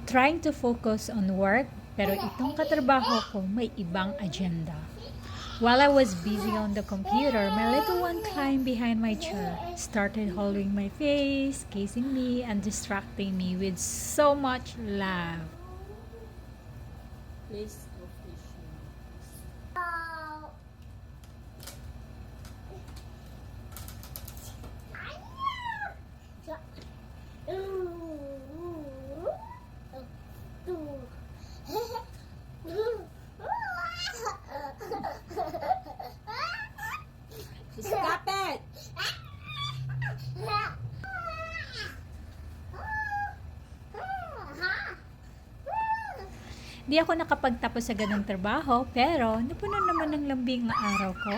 trying to focus on work, pero itong katrabaho ko may ibang agenda. While I was busy on the computer, my little one climbed behind my chair, started holding my face, kissing me, and distracting me with so much love. Place of fishing. Stop it! Di ako nakapagtapos sa ganung trabaho, pero napuno naman ng lambing na araw ko.